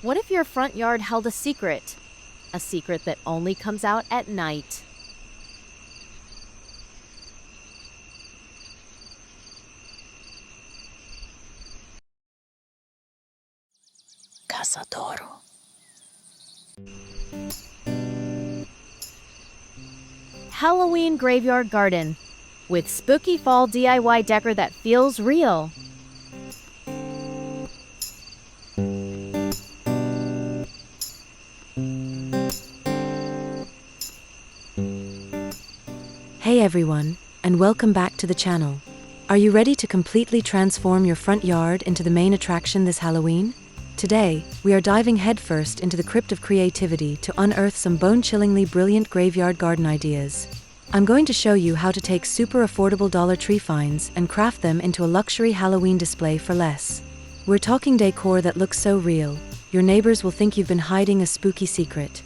What if your front yard held a secret? A secret that only comes out at night. Cazadoro. Halloween Graveyard Garden, with spooky fall DIY decor that feels real. Hey everyone, and welcome back to the channel. Are you ready to completely transform your front yard into the main attraction this Halloween? Today, we are diving headfirst into the crypt of creativity to unearth some bone-chillingly brilliant graveyard garden ideas. I'm going to show you how to take super affordable Dollar Tree finds and craft them into a luxury Halloween display for less. We're talking decor that looks so real, your neighbors will think you've been hiding a spooky secret.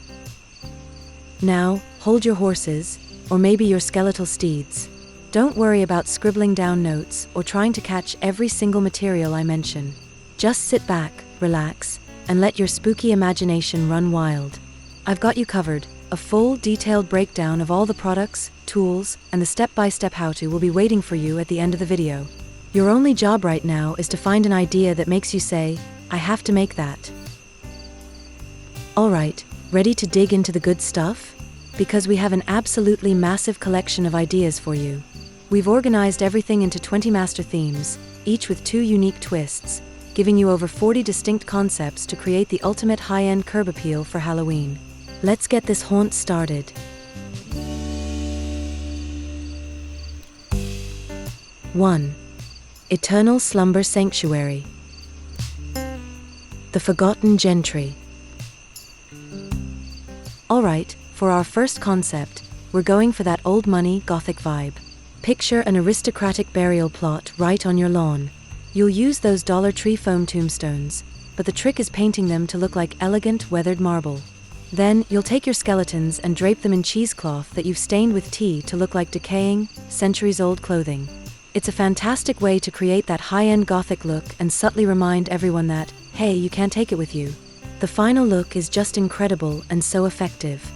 Now, hold your horses, or maybe your skeletal steeds. Don't worry about scribbling down notes or trying to catch every single material I mention. Just sit back, relax, and let your spooky imagination run wild. I've got you covered. A full, detailed breakdown of all the products, tools, and the step-by-step how-to will be waiting for you at the end of the video. Your only job right now is to find an idea that makes you say, I have to make that. Alright, ready to dig into the good stuff? Because we have an absolutely massive collection of ideas for you. We've organized everything into 20 master themes, each with 2 unique twists, giving you over 40 distinct concepts to create the ultimate high-end curb appeal for Halloween. Let's get this haunt started. One, Eternal Slumber Sanctuary. The Forgotten Gentry. Alright, for our first concept, we're going for that old money Gothic vibe. Picture an aristocratic burial plot right on your lawn. You'll use those Dollar Tree foam tombstones, but the trick is painting them to look like elegant weathered marble. Then, you'll take your skeletons and drape them in cheesecloth that you've stained with tea to look like decaying, centuries-old clothing. It's a fantastic way to create that high-end Gothic look and subtly remind everyone that, hey, you can't take it with you. The final look is just incredible and so effective.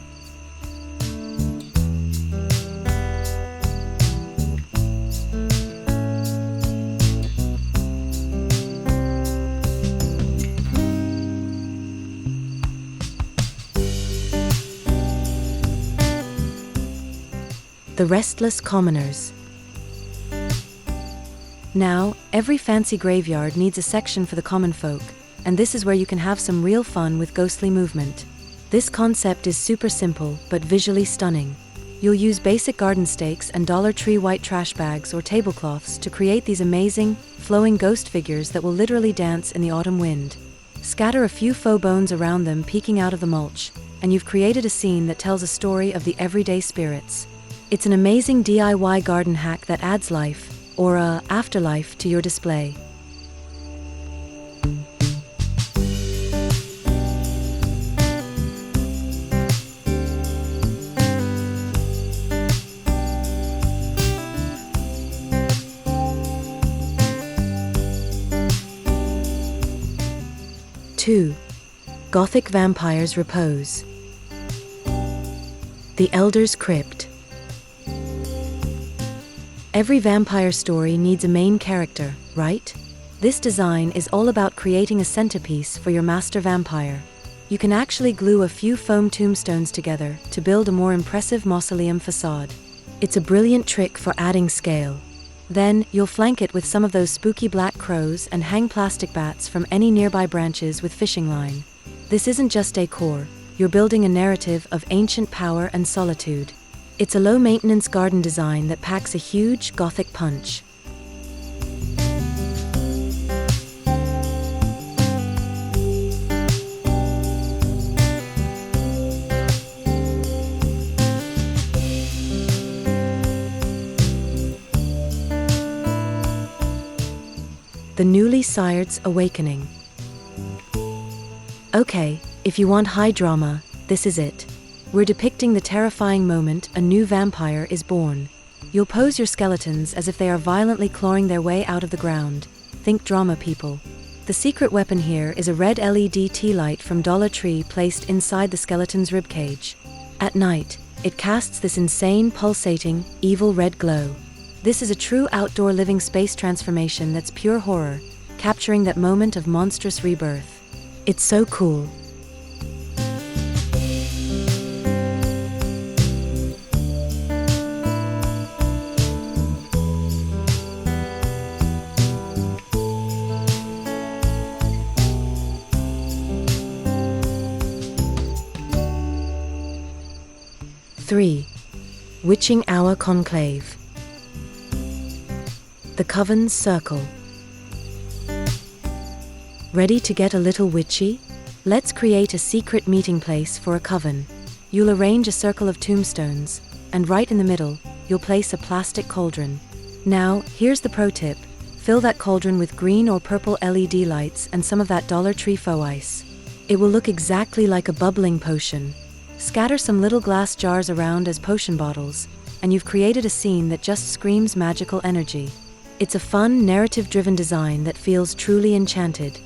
The Restless Commoners. Now, every fancy graveyard needs a section for the common folk, and this is where you can have some real fun with ghostly movement. This concept is super simple, but visually stunning. You'll use basic garden stakes and Dollar Tree white trash bags or tablecloths to create these amazing, flowing ghost figures that will literally dance in the autumn wind. Scatter a few faux bones around them peeking out of the mulch, and you've created a scene that tells a story of the everyday spirits. It's an amazing DIY garden hack that adds life, or afterlife, to your display. Two, Gothic Vampires' Repose. The Elder's Crypt. Every vampire story needs a main character, right? This design is all about creating a centerpiece for your master vampire. You can actually glue a few foam tombstones together to build a more impressive mausoleum facade. It's a brilliant trick for adding scale. Then, you'll flank it with some of those spooky black crows and hang plastic bats from any nearby branches with fishing line. This isn't just decor, you're building a narrative of ancient power and solitude. It's a low-maintenance garden design that packs a huge Gothic punch. The Newly Sired's Awakening. Okay, if you want high drama, this is it. We're depicting the terrifying moment a new vampire is born. You'll pose your skeletons as if they are violently clawing their way out of the ground. Think drama, people. The secret weapon here is a red LED tea light from Dollar Tree placed inside the skeleton's ribcage. At night, it casts this insane, pulsating, evil red glow. This is a true outdoor living space transformation that's pure horror, capturing that moment of monstrous rebirth. It's so cool. Three. Witching Hour Conclave. The Coven's Circle. Ready to get a little witchy? Let's create a secret meeting place for a coven. You'll arrange a circle of tombstones, and right in the middle, you'll place a plastic cauldron. Now, here's the pro tip. Fill that cauldron with green or purple LED lights and some of that Dollar Tree faux ice. It will look exactly like a bubbling potion. Scatter some little glass jars around as potion bottles, and you've created a scene that just screams magical energy. It's a fun, narrative-driven design that feels truly enchanted.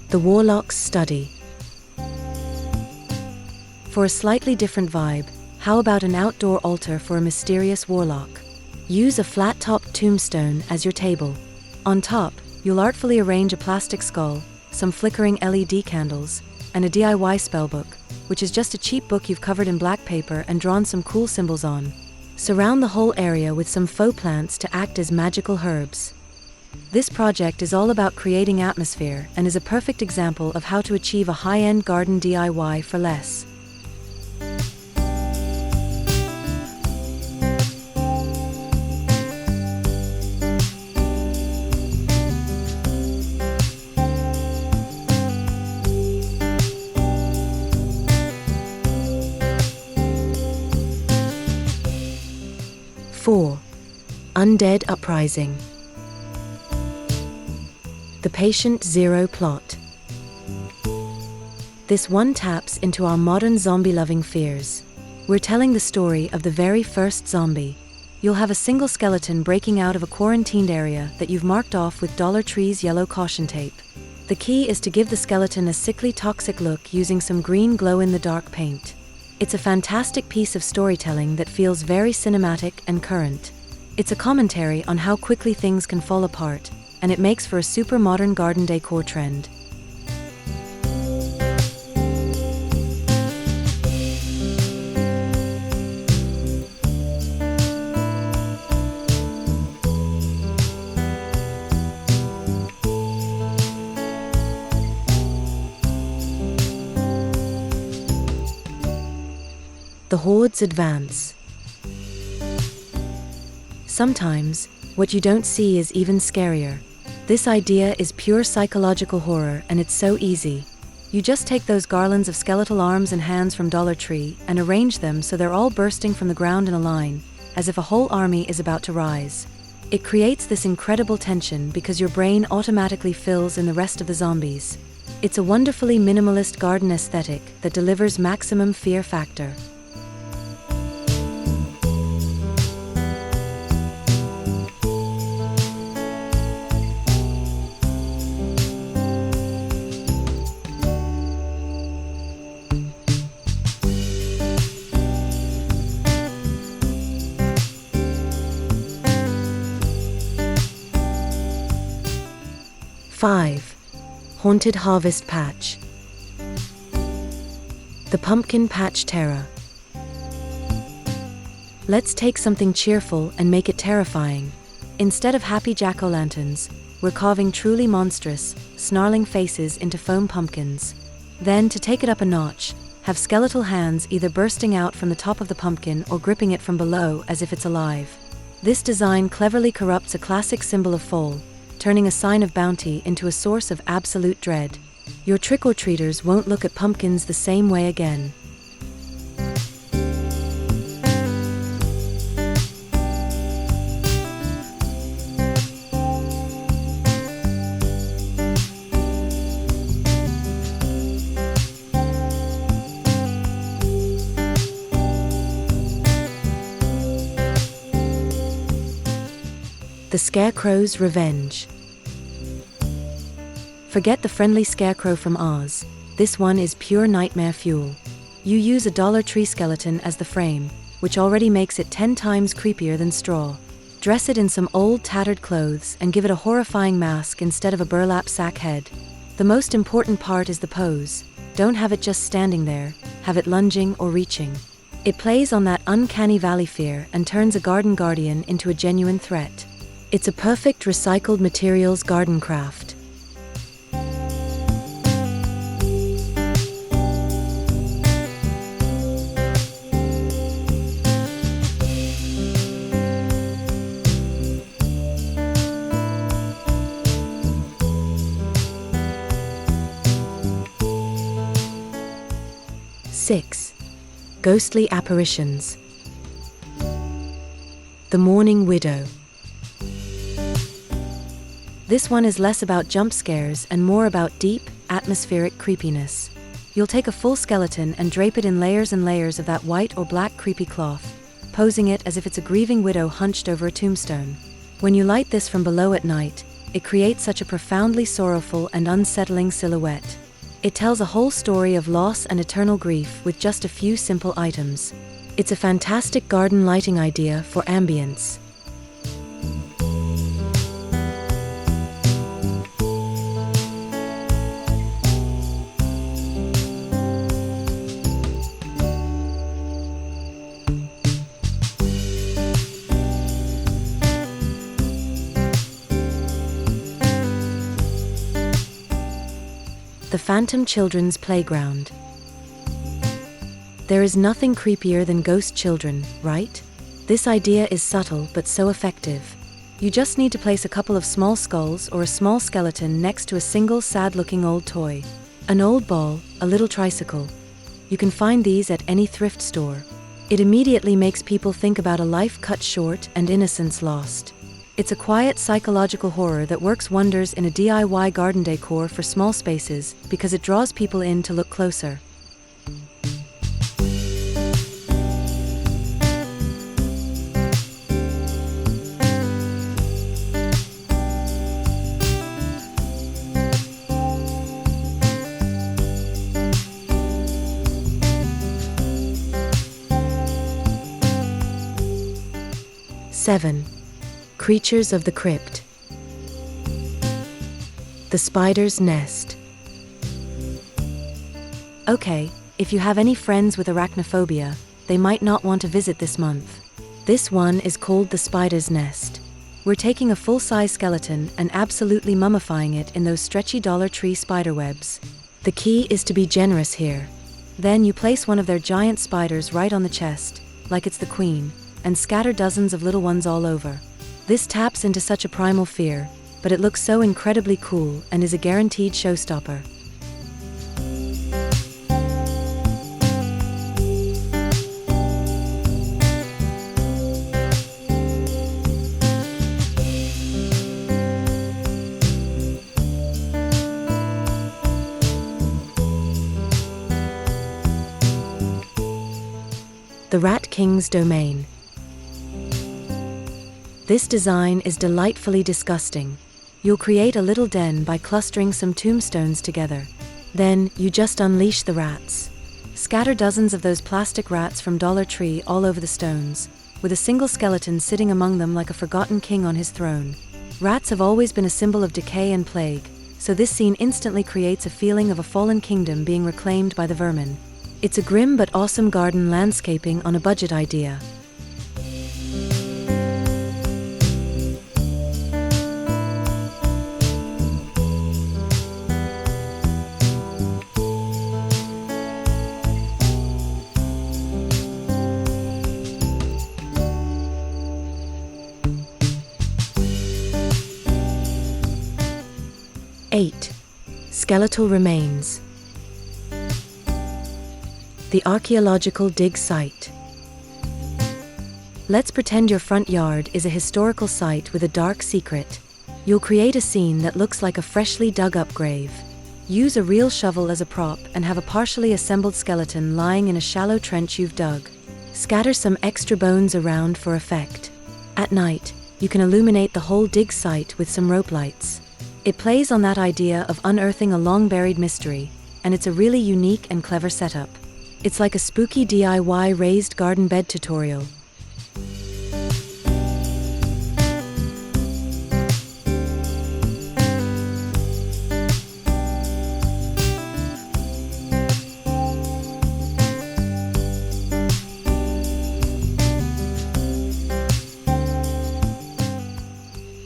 The Warlock's Study. For a slightly different vibe, how about an outdoor altar for a mysterious warlock? Use a flat-topped tombstone as your table. On top, you'll artfully arrange a plastic skull, some flickering LED candles, and a DIY spellbook, which is just a cheap book you've covered in black paper and drawn some cool symbols on. Surround the whole area with some faux plants to act as magical herbs. This project is all about creating atmosphere and is a perfect example of how to achieve a high-end garden DIY for less. Four. Undead Uprising. The Patient Zero Plot. This one taps into our modern zombie-loving fears. We're telling the story of the very first zombie. You'll have a single skeleton breaking out of a quarantined area that you've marked off with Dollar Tree's yellow caution tape. The key is to give the skeleton a sickly toxic look using some green glow-in-the-dark paint. It's a fantastic piece of storytelling that feels very cinematic and current. It's a commentary on how quickly things can fall apart, and it makes for a super modern garden decor trend. The horde's advance. Sometimes, what you don't see is even scarier. This idea is pure psychological horror, and it's so easy. You just take those garlands of skeletal arms and hands from Dollar Tree and arrange them so they're all bursting from the ground in a line, as if a whole army is about to rise. It creates this incredible tension because your brain automatically fills in the rest of the zombies. It's a wonderfully minimalist garden aesthetic that delivers maximum fear factor. Five. Haunted Harvest Patch. The Pumpkin Patch Terror. Let's take something cheerful and make it terrifying. Instead of happy jack-o'-lanterns, we're carving truly monstrous, snarling faces into foam pumpkins. Then, to take it up a notch, have skeletal hands either bursting out from the top of the pumpkin or gripping it from below as if it's alive. This design cleverly corrupts a classic symbol of fall, turning a sign of bounty into a source of absolute dread. Your trick-or-treaters won't look at pumpkins the same way again. The Scarecrow's Revenge. Forget the friendly scarecrow from Oz. This one is pure nightmare fuel. You use a Dollar Tree skeleton as the frame, which already makes it 10 times creepier than straw. Dress it in some old tattered clothes and give it a horrifying mask instead of a burlap sack head. The most important part is the pose. Don't have it just standing there, have it lunging or reaching. It plays on that uncanny valley fear and turns a garden guardian into a genuine threat. It's a perfect recycled materials garden craft. Six. Ghostly apparitions. The Mourning Widow. This one is less about jump scares and more about deep, atmospheric creepiness. You'll take a full skeleton and drape it in layers and layers of that white or black creepy cloth, posing it as if it's a grieving widow hunched over a tombstone. When you light this from below at night, it creates such a profoundly sorrowful and unsettling silhouette. It tells a whole story of loss and eternal grief with just a few simple items. It's a fantastic garden lighting idea for ambience. The Phantom Children's Playground. There is nothing creepier than ghost children, right? This idea is subtle but so effective. You just need to place a couple of small skulls or a small skeleton next to a single sad-looking old toy. An old ball, a little tricycle. You can find these at any thrift store. It immediately makes people think about a life cut short and innocence lost. It's a quiet psychological horror that works wonders in a DIY garden decor for small spaces because it draws people in to look closer. Seven. Creatures of the Crypt. The Spider's Nest. Okay, if you have any friends with arachnophobia, they might not want to visit this month. This one is called the Spider's Nest. We're taking a full-size skeleton and absolutely mummifying it in those stretchy Dollar Tree spider webs. The key is to be generous here. Then you place one of their giant spiders right on the chest, like it's the queen, and scatter dozens of little ones all over. This taps into such a primal fear, but it looks so incredibly cool and is a guaranteed showstopper. The Rat King's Domain. This design is delightfully disgusting. You'll create a little den by clustering some tombstones together. Then, you just unleash the rats. Scatter dozens of those plastic rats from Dollar Tree all over the stones, with a single skeleton sitting among them like a forgotten king on his throne. Rats have always been a symbol of decay and plague, so this scene instantly creates a feeling of a fallen kingdom being reclaimed by the vermin. It's a grim but awesome garden landscaping on a budget idea. 8. Skeletal Remains. The archeological dig site. Let's pretend your front yard is a historical site with a dark secret. You'll create a scene that looks like a freshly dug up grave. Use a real shovel as a prop and have a partially assembled skeleton lying in a shallow trench you've dug. Scatter some extra bones around for effect. At night, you can illuminate the whole dig site with some rope lights. It plays on that idea of unearthing a long-buried mystery, and it's a really unique and clever setup. It's like a spooky DIY raised garden bed tutorial.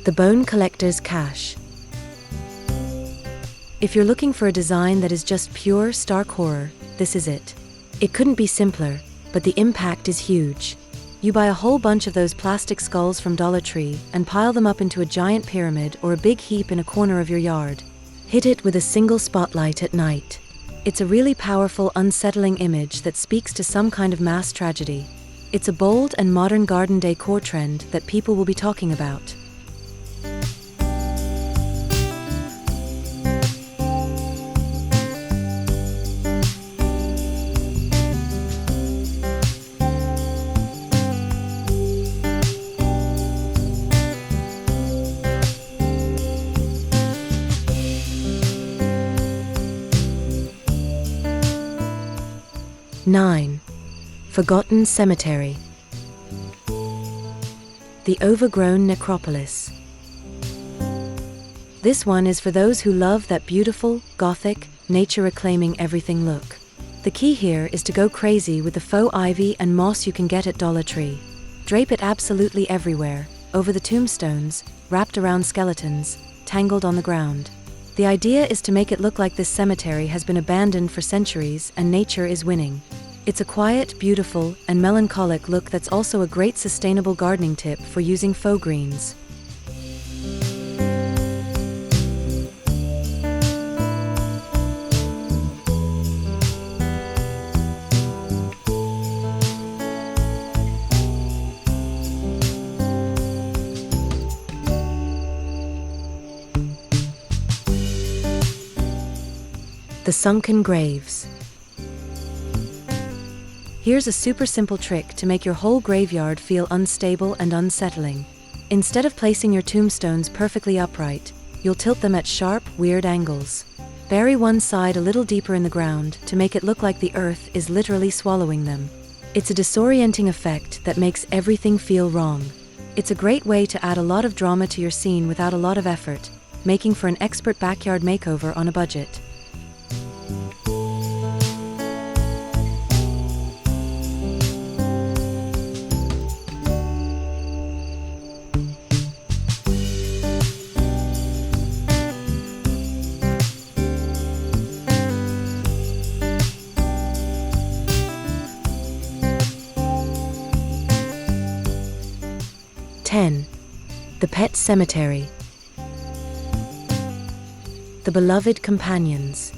The Bone Collector's Cache. If you're looking for a design that is just pure, stark horror, this is it. It couldn't be simpler, but the impact is huge. You buy a whole bunch of those plastic skulls from Dollar Tree and pile them up into a giant pyramid or a big heap in a corner of your yard. Hit it with a single spotlight at night. It's a really powerful, unsettling image that speaks to some kind of mass tragedy. It's a bold and modern garden decor trend that people will be talking about. (9) Forgotten Cemetery. The overgrown necropolis. This one is for those who love that beautiful, gothic, nature-reclaiming everything look. The key here is to go crazy with the faux ivy and moss you can get at Dollar Tree. Drape it absolutely everywhere, over the tombstones, wrapped around skeletons, tangled on the ground. The idea is to make it look like this cemetery has been abandoned for centuries and nature is winning. It's a quiet, beautiful, and melancholic look that's also a great sustainable gardening tip for using faux greens. The sunken graves. Here's a super simple trick to make your whole graveyard feel unstable and unsettling. Instead of placing your tombstones perfectly upright, you'll tilt them at sharp, weird angles. Bury one side a little deeper in the ground to make it look like the earth is literally swallowing them. It's a disorienting effect that makes everything feel wrong. It's a great way to add a lot of drama to your scene without a lot of effort, making for an expert backyard makeover on a budget. The PET SEMATARY. The Beloved Companions.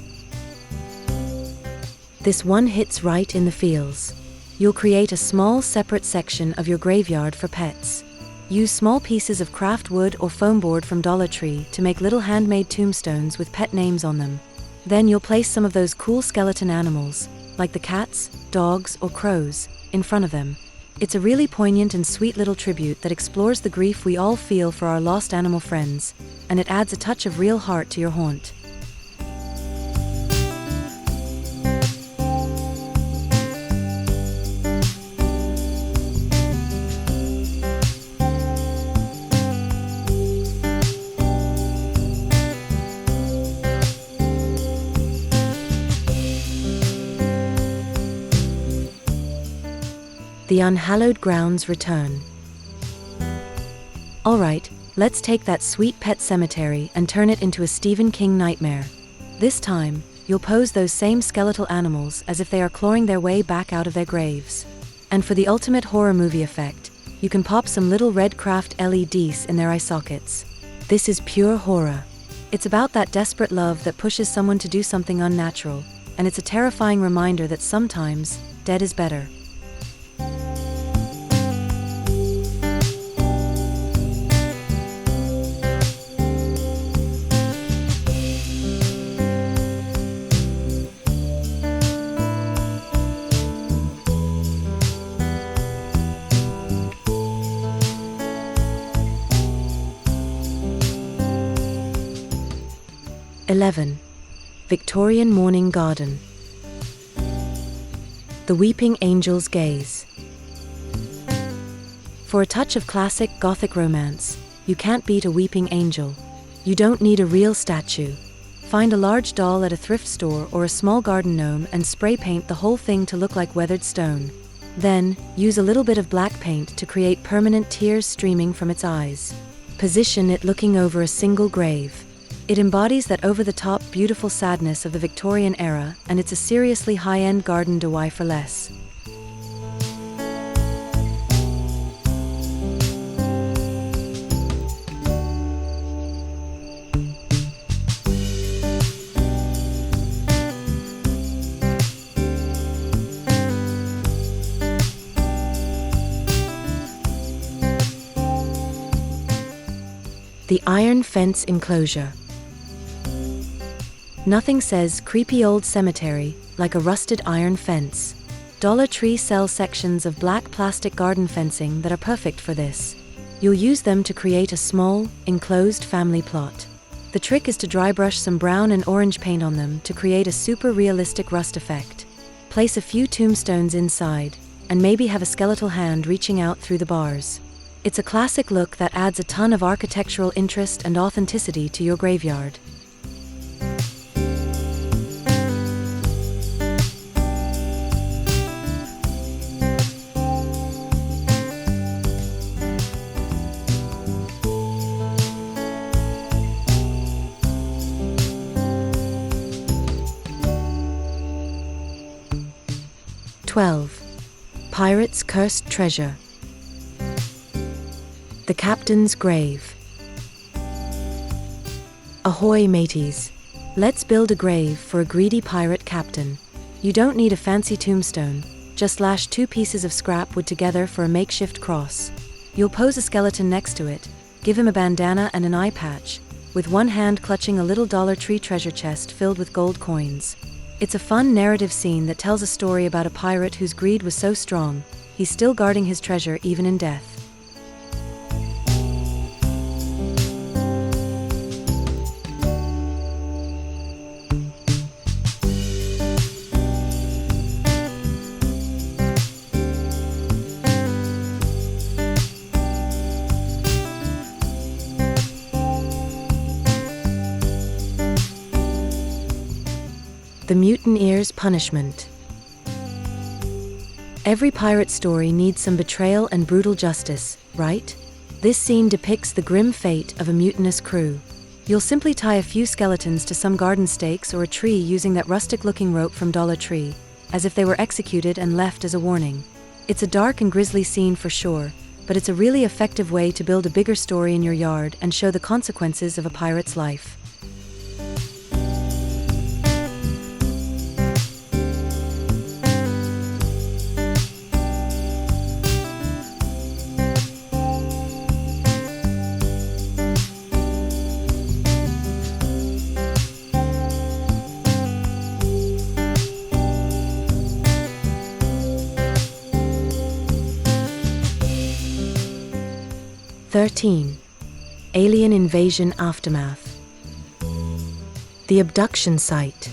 This one hits right in the feels. You'll create a small separate section of your graveyard for pets. Use small pieces of craft wood or foam board from Dollar Tree to make little handmade tombstones with pet names on them. Then you'll place some of those cool skeleton animals, like the cats, dogs, or crows, in front of them. It's a really poignant and sweet little tribute that explores the grief we all feel for our lost animal friends, and it adds a touch of real heart to your haunt. The unhallowed grounds return. Alright, let's take that sweet pet cemetery and turn it into a Stephen King nightmare. This time, you'll pose those same skeletal animals as if they are clawing their way back out of their graves. And for the ultimate horror movie effect, you can pop some little red craft LEDs in their eye sockets. This is pure horror. It's about that desperate love that pushes someone to do something unnatural, and it's a terrifying reminder that sometimes, dead is better. 11. Victorian Mourning Garden. The Weeping Angel's Gaze. For a touch of classic Gothic romance, you can't beat a weeping angel. You don't need a real statue. Find a large doll at a thrift store or a small garden gnome and spray paint the whole thing to look like weathered stone. Then, use a little bit of black paint to create permanent tears streaming from its eyes. Position it looking over a single grave. It embodies that over-the-top beautiful sadness of the Victorian era, and it's a seriously high-end garden DIY for less. The iron fence enclosure. Nothing says creepy old cemetery like a rusted iron fence. Dollar Tree sells sections of black plastic garden fencing that are perfect for this. You'll use them to create a small, enclosed family plot. The trick is to dry brush some brown and orange paint on them to create a super realistic rust effect. Place a few tombstones inside, and maybe have a skeletal hand reaching out through the bars. It's a classic look that adds a ton of architectural interest and authenticity to your graveyard. Pirate's Cursed Treasure. The Captain's Grave. Ahoy, mateys! Let's build a grave for a greedy pirate captain. You don't need a fancy tombstone, just lash 2 pieces of scrap wood together for a makeshift cross. You'll pose a skeleton next to it, give him a bandana and an eye patch, with one hand clutching a little Dollar Tree treasure chest filled with gold coins. It's a fun narrative scene that tells a story about a pirate whose greed was so strong, he's still guarding his treasure even in death. The mutineer's punishment. Every pirate story needs some betrayal and brutal justice, right? This scene depicts the grim fate of a mutinous crew. You'll simply tie a few skeletons to some garden stakes or a tree using that rustic-looking rope from Dollar Tree, as if they were executed and left as a warning. It's a dark and grisly scene for sure, but it's a really effective way to build a bigger story in your yard and show the consequences of a pirate's life. Alien Invasion Aftermath. The abduction site.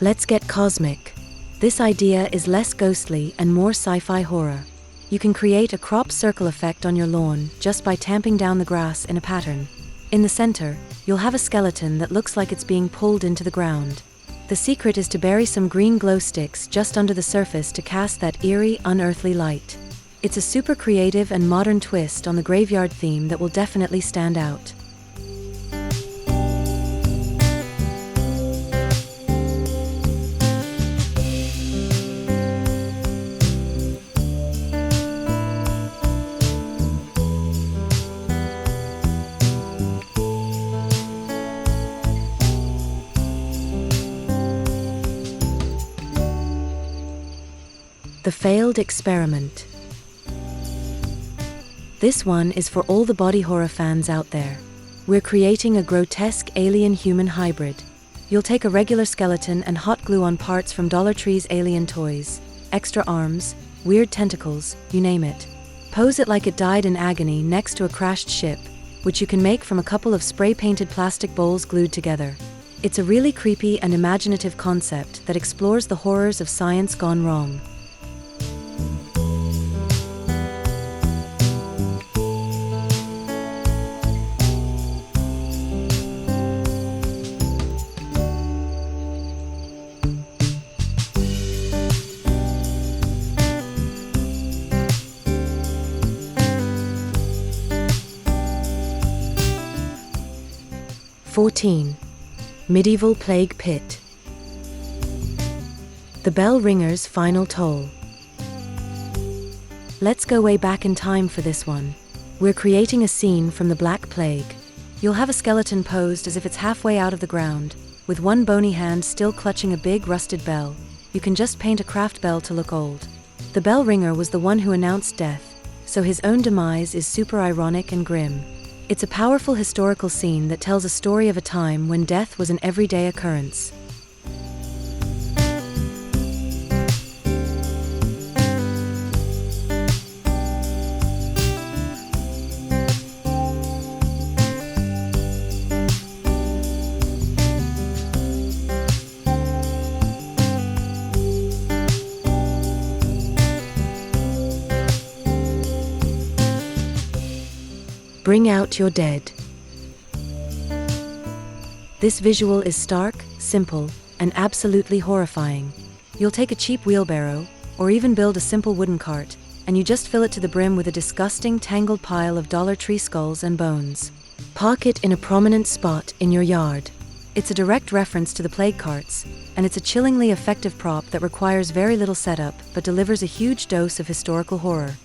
Let's get cosmic. This idea is less ghostly and more sci-fi horror. You can create a crop circle effect on your lawn just by tamping down the grass in a pattern. In the center, you'll have a skeleton that looks like it's being pulled into the ground. The secret is to bury some green glow sticks just under the surface to cast that eerie, unearthly light. It's a super creative and modern twist on the graveyard theme that will definitely stand out. The failed experiment. This one is for all the body horror fans out there. We're creating a grotesque alien-human hybrid. You'll take a regular skeleton and hot glue on parts from Dollar Tree's alien toys. Extra arms, weird tentacles, you name it. Pose it like it died in agony next to a crashed ship. which you can make from a couple of spray-painted plastic bowls glued together. It's a really creepy and imaginative concept that explores the horrors of science gone wrong. (14) Medieval Plague Pit. The Bell Ringer's Final Toll. Let's go way back in time for this one. We're creating a scene from the Black Plague. You'll have a skeleton posed as if it's halfway out of the ground, with one bony hand still clutching a big rusted bell. You can just paint a craft bell to look old. The bell ringer was the one who announced death, so his own demise is super ironic and grim. It's a powerful historical scene that tells a story of a time when death was an everyday occurrence. Bring out your dead. This visual is stark, simple, and absolutely horrifying. You'll take a cheap wheelbarrow, or even build a simple wooden cart, and you just fill it to the brim with a disgusting, tangled pile of Dollar Tree skulls and bones. Park it in a prominent spot in your yard. It's a direct reference to the plague carts, and it's a chillingly effective prop that requires very little setup but delivers a huge dose of historical horror.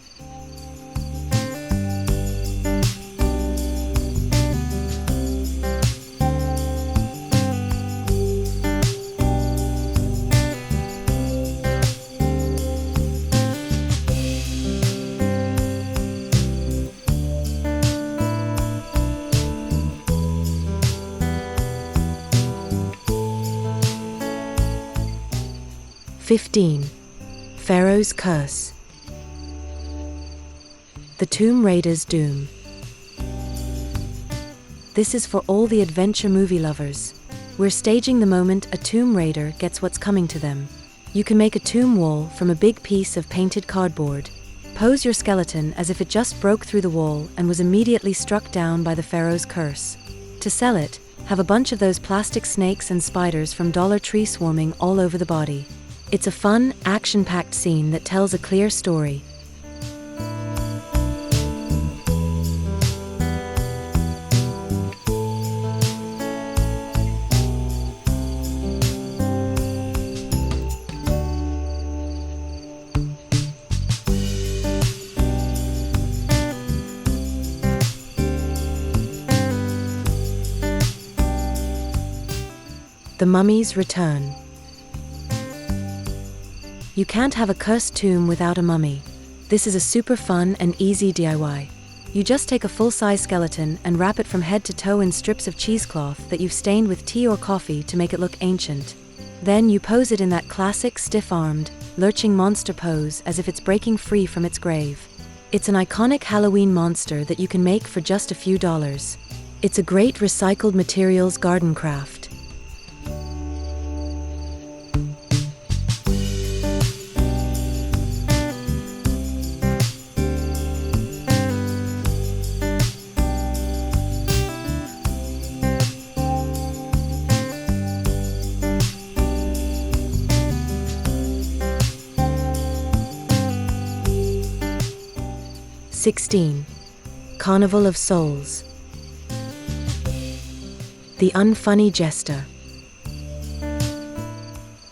(15) Pharaoh's Curse. The Tomb Raider's Doom. This is for all the adventure movie lovers. We're staging the moment a tomb raider gets what's coming to them. You can make a tomb wall from a big piece of painted cardboard. Pose your skeleton as if it just broke through the wall and was immediately struck down by the Pharaoh's curse. To sell it, have a bunch of those plastic snakes and spiders from Dollar Tree swarming all over the body. It's a fun, action-packed scene that tells a clear story. The Mummy's Return. You can't have a cursed tomb without a mummy. This is a super fun and easy DIY. You just take a full-size skeleton and wrap it from head to toe in strips of cheesecloth that you've stained with tea or coffee to make it look ancient. Then you pose it in that classic stiff-armed, lurching monster pose as if it's breaking free from its grave. It's an iconic Halloween monster that you can make for just a few dollars. It's a great recycled materials garden craft. (16) Carnival of Souls. The Unfunny Jester.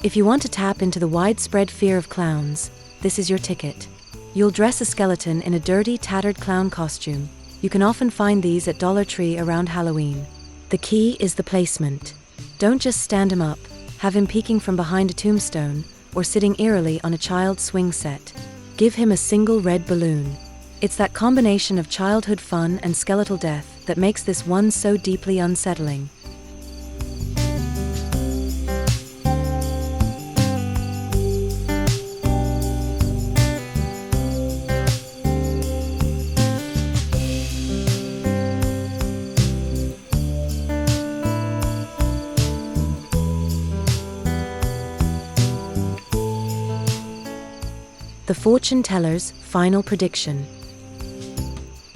If you want to tap into the widespread fear of clowns, this is your ticket. You'll dress a skeleton in a dirty, tattered clown costume. You can often find these at Dollar Tree around Halloween. The key is the placement. Don't just stand him up, have him peeking from behind a tombstone, or sitting eerily on a child's swing set. Give him a single red balloon. It's that combination of childhood fun and skeletal death that makes this one so deeply unsettling. The fortune teller's final prediction.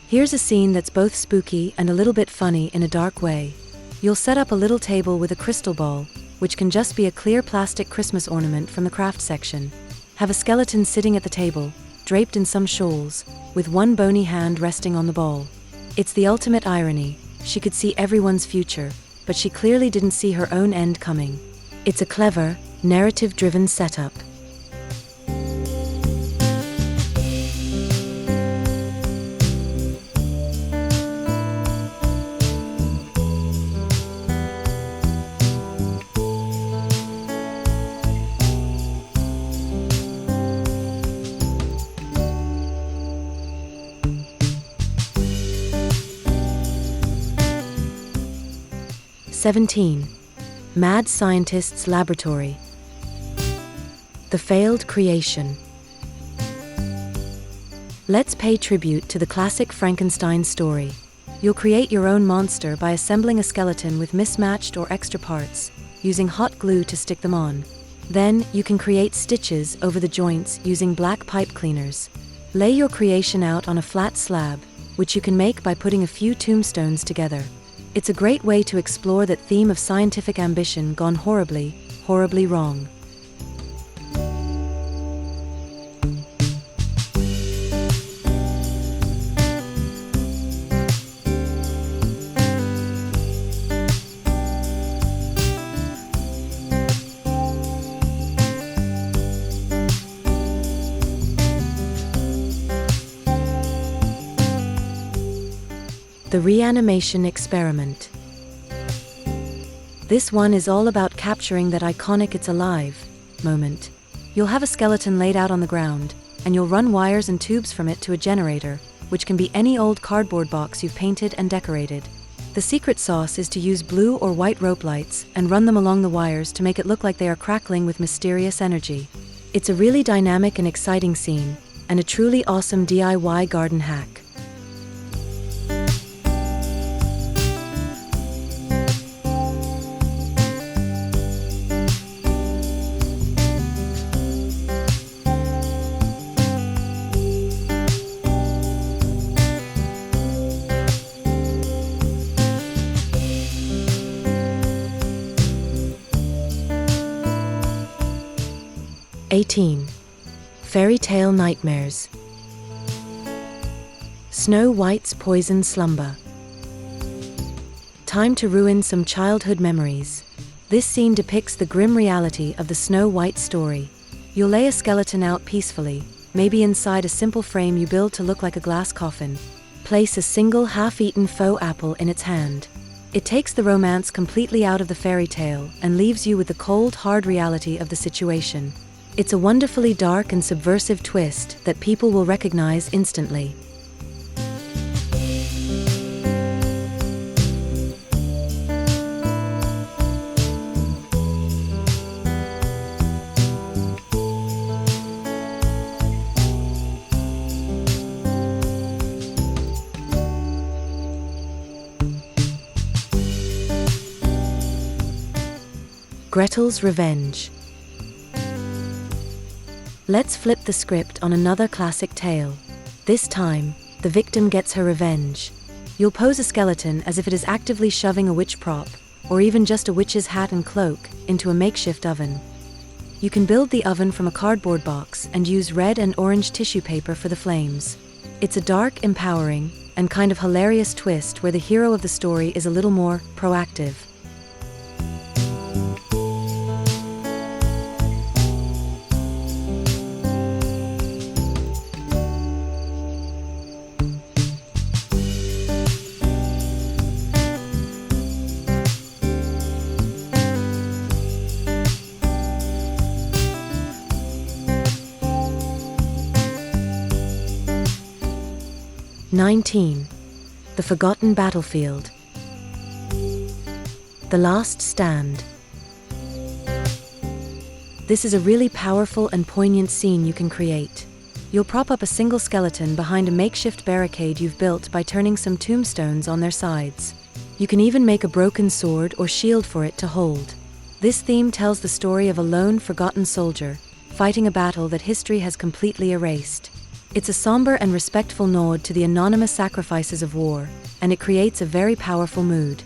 Here's a scene that's both spooky and a little bit funny in a dark way. You'll set up a little table with a crystal ball, which can just be a clear plastic Christmas ornament from the craft section. Have a skeleton sitting at the table, draped in some shawls, with one bony hand resting on the ball. It's the ultimate irony. She could see everyone's future, but she clearly didn't see her own end coming. It's a clever, narrative-driven setup. "17. Mad Scientist's Laboratory. The Failed Creation." Let's pay tribute to the classic Frankenstein story. You'll create your own monster by assembling a skeleton with mismatched or extra parts, using hot glue to stick them on. Then, you can create stitches over the joints using black pipe cleaners. Lay your creation out on a flat slab, which you can make by putting a few tombstones together. It's a great way to explore that theme of scientific ambition gone horribly, horribly wrong. The reanimation experiment. This one is all about capturing that iconic "it's alive" moment. You'll have a skeleton laid out on the ground, and you'll run wires and tubes from it to a generator, which can be any old cardboard box you've painted and decorated. The secret sauce is to use blue or white rope lights and run them along the wires to make it look like they are crackling with mysterious energy. It's a really dynamic and exciting scene, and a truly awesome DIY garden hack. "18. Fairy Tale Nightmares. Snow White's Poisoned Slumber." Time to ruin some childhood memories. This scene depicts the grim reality of the Snow White story. You'll lay a skeleton out peacefully, maybe inside a simple frame you build to look like a glass coffin. Place a single half-eaten faux apple in its hand. It takes the romance completely out of the fairy tale and leaves you with the cold, hard reality of the situation. It's a wonderfully dark and subversive twist that people will recognize instantly. Gretel's Revenge. Let's flip the script on another classic tale. This time, the victim gets her revenge. You'll pose a skeleton as if it is actively shoving a witch prop, or even just a witch's hat and cloak, into a makeshift oven. You can build the oven from a cardboard box and use red and orange tissue paper for the flames. It's a dark, empowering, and kind of hilarious twist where the hero of the story is a little more proactive. "19. The Forgotten Battlefield. The Last Stand." This is a really powerful and poignant scene you can create. You'll prop up a single skeleton behind a makeshift barricade you've built by turning some tombstones on their sides. You can even make a broken sword or shield for it to hold. This theme tells the story of a lone, forgotten soldier, fighting a battle that history has completely erased. It's a somber and respectful nod to the anonymous sacrifices of war, and it creates a very powerful mood.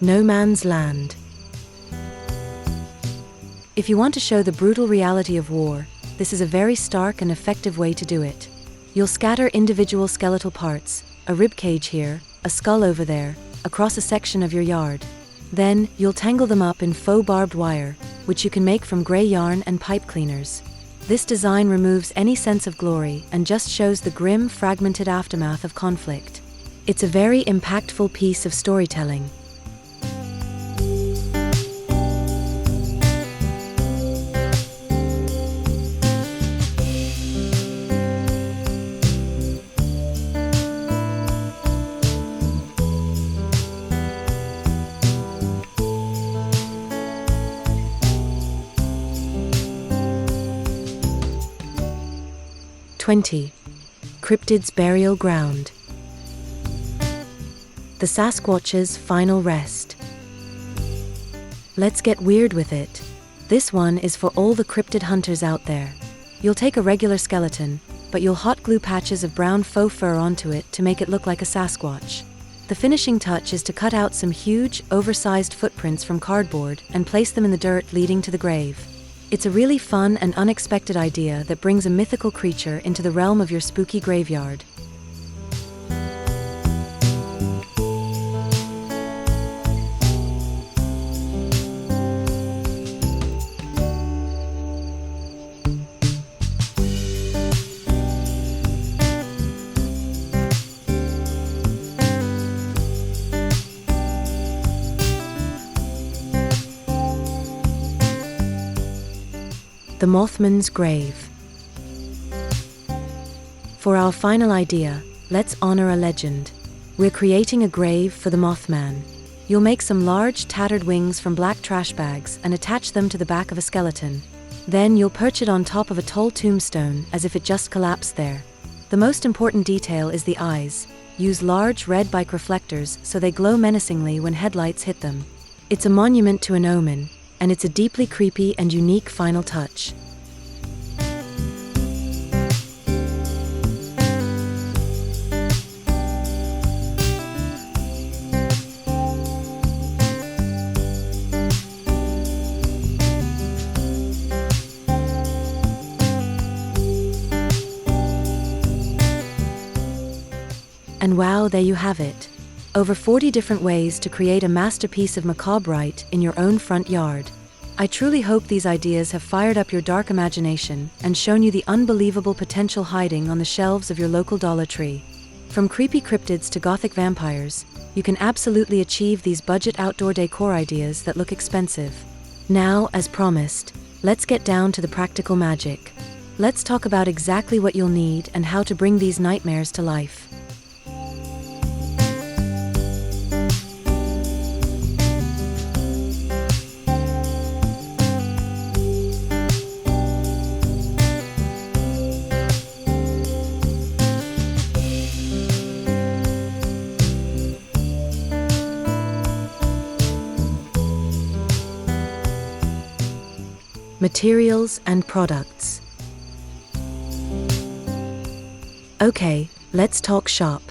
No Man's Land. If you want to show the brutal reality of war, this is a very stark and effective way to do it. You'll scatter individual skeletal parts, a rib cage here, a skull over there, across a section of your yard. Then, you'll tangle them up in faux barbed wire, which you can make from gray yarn and pipe cleaners. This design removes any sense of glory and just shows the grim, fragmented aftermath of conflict. It's a very impactful piece of storytelling. CRYPTID'S Burial Ground. The Sasquatch's Final Rest. Let's get weird with it. This one is for all the cryptid hunters out there. You'll take a regular skeleton, but you'll hot glue patches of brown faux fur onto it to make it look like a Sasquatch. The finishing touch is to cut out some huge, oversized footprints from cardboard and place them in the dirt leading to the grave. It's a really fun and unexpected idea that brings a mythical creature into the realm of your spooky graveyard. The Mothman's Grave. For our final idea, let's honor a legend. We're creating a grave for the Mothman. You'll make some large, tattered wings from black trash bags and attach them to the back of a skeleton. Then you'll perch it on top of a tall tombstone as if it just collapsed there. The most important detail is the eyes. Use large red bike reflectors so they glow menacingly when headlights hit them. It's a monument to an omen, and it's a deeply creepy and unique final touch. And wow, there you have it. Over 40 different ways to create a masterpiece of macabre rite in your own front yard. I truly hope these ideas have fired up your dark imagination and shown you the unbelievable potential hiding on the shelves of your local Dollar Tree. From creepy cryptids to gothic vampires, you can absolutely achieve these budget outdoor decor ideas that look expensive. Now, as promised, let's get down to the practical magic. Let's talk about exactly what you'll need and how to bring these nightmares to life. Materials and products. Okay, let's talk shop.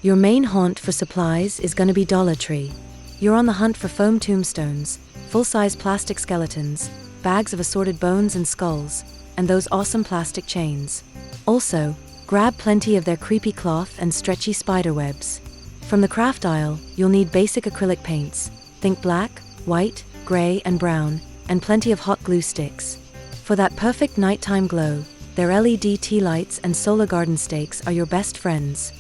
Your main haunt for supplies is gonna be Dollar Tree. You're on the hunt for foam tombstones, full-size plastic skeletons, bags of assorted bones and skulls, and those awesome plastic chains. Also, grab plenty of their creepy cloth and stretchy spider webs. From the craft aisle, you'll need basic acrylic paints. Think black, white, gray, and brown, and plenty of hot glue sticks. For that perfect nighttime glow, their LED tea lights and solar garden stakes are your best friends.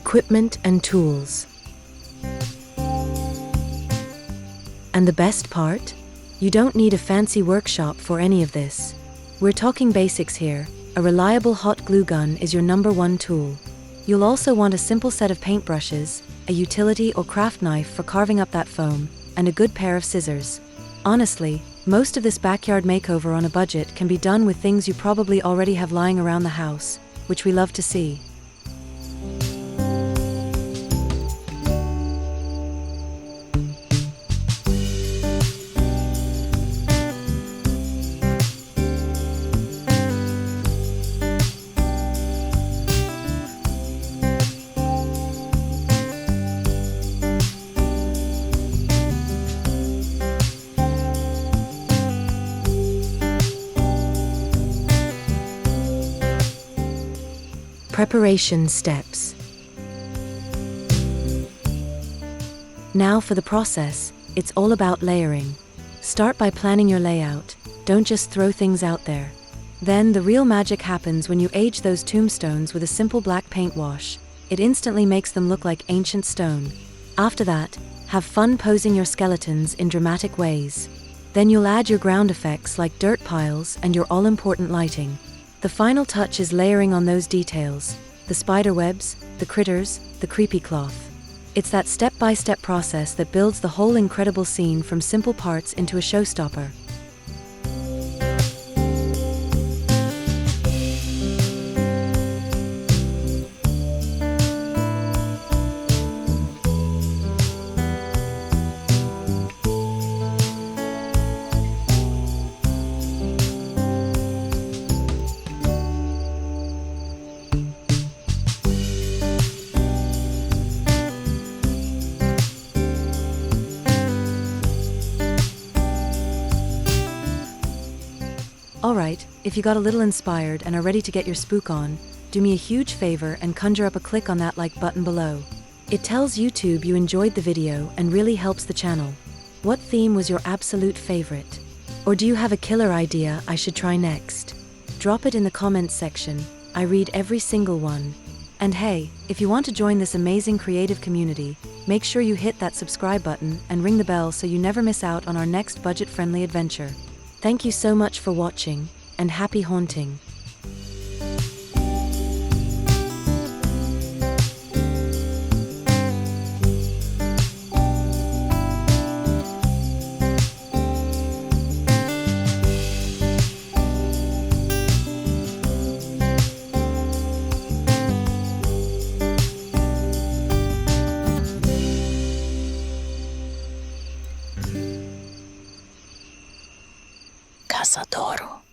equipment and tools. And the best part? You don't need a fancy workshop for any of this. We're talking basics here. A reliable hot glue gun is your #1 tool. You'll also want a simple set of paintbrushes, a utility or craft knife for carving up that foam, and a good pair of scissors. Honestly, most of this backyard makeover on a budget can be done with things you probably already have lying around the house, which we love to see. Preparation steps. Now for the process, it's all about layering. Start by planning your layout, don't just throw things out there. Then the real magic happens when you age those tombstones with a simple black paint wash. It instantly makes them look like ancient stone. After that, have fun posing your skeletons in dramatic ways. Then you'll add your ground effects like dirt piles and your all-important lighting. The final touch is layering on those details, the spider webs, the critters, the creepy cloth. It's that step-by-step process that builds the whole incredible scene from simple parts into a showstopper. Alright, if you got a little inspired and are ready to get your spook on, do me a huge favor and conjure up a click on that like button below. It tells YouTube you enjoyed the video and really helps the channel. What theme was your absolute favorite? Or do you have a killer idea I should try next? Drop it in the comments section. I read every single one. And hey, if you want to join this amazing creative community, make sure you hit that subscribe button and ring the bell so you never miss out on our next budget-friendly adventure. Thank you so much for watching, and happy haunting. Cazadoro.